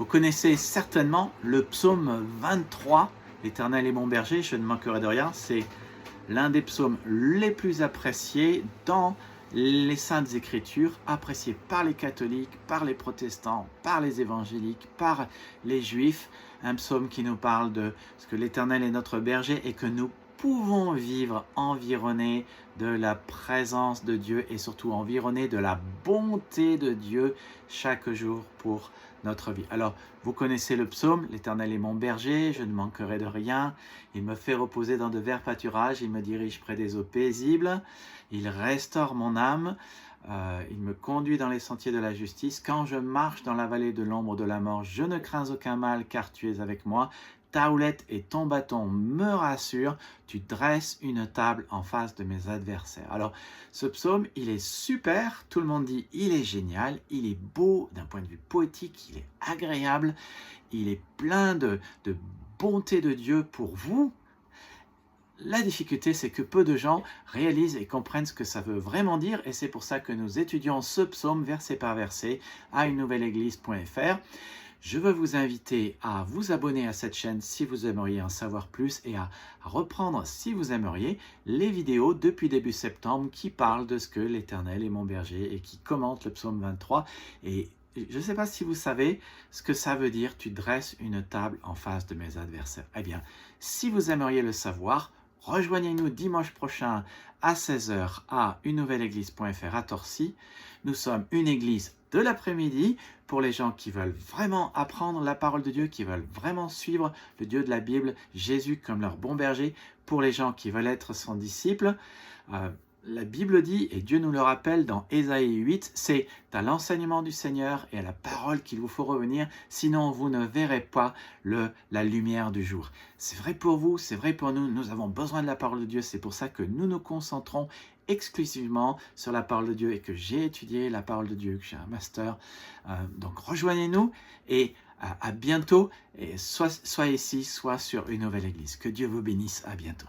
Vous connaissez certainement le psaume 23, l'Éternel est mon berger, je ne manquerai de rien. C'est l'un des psaumes les plus appréciés dans les Saintes Écritures, apprécié par les catholiques, par les protestants, par les évangéliques, par les juifs. Un psaume qui nous parle de ce que l'Éternel est notre berger et que nous pouvons vivre environnés de la présence de Dieu et surtout environnés de la bonté de Dieu chaque jour pour notre vie. Alors, vous connaissez le psaume, l'Éternel est mon berger, je ne manquerai de rien. Il me fait reposer dans de verts pâturages, il me dirige près des eaux paisibles, il restaure mon âme, il me conduit dans les sentiers de la justice. Quand je marche dans la vallée de l'ombre de la mort, je ne crains aucun mal car tu es avec moi. Ta houlette et ton bâton me rassurent, tu dresses une table en face de mes adversaires. Alors, ce psaume, il est super, tout le monde dit il est génial, il est beau d'un point de vue poétique, il est agréable, il est plein de bonté de Dieu pour vous. La difficulté, c'est que peu de gens réalisent et comprennent ce que ça veut vraiment dire, et c'est pour ça que nous étudions ce psaume verset par verset à unenouvellèglise.fr. Je veux vous inviter à vous abonner à cette chaîne si vous aimeriez en savoir plus et à reprendre, si vous aimeriez, les vidéos depuis début septembre qui parlent de ce que l'Éternel est mon berger et qui commentent le psaume 23. Et je ne sais pas si vous savez ce que ça veut dire, tu dresses une table en face de mes adversaires. Eh bien, si vous aimeriez le savoir, rejoignez-nous dimanche prochain à 16h à unenouvellèglise.fr à Torcy. Nous sommes une église de l'après-midi pour les gens qui veulent vraiment apprendre la parole de Dieu, qui veulent vraiment suivre le Dieu de la Bible, Jésus comme leur bon berger, pour les gens qui veulent être son disciple. La Bible dit, et Dieu nous le rappelle dans Ésaïe 8, c'est à l'enseignement du Seigneur et à la parole qu'il vous faut revenir, sinon vous ne verrez pas la lumière du jour. C'est vrai pour vous, c'est vrai pour nous, nous avons besoin de la parole de Dieu, c'est pour ça que nous nous concentrons exclusivement sur la parole de Dieu et que j'ai étudié la parole de Dieu, que j'ai un master. Donc rejoignez-nous et à bientôt, et soit ici, soit sur Une Nouvelle Église. Que Dieu vous bénisse, à bientôt.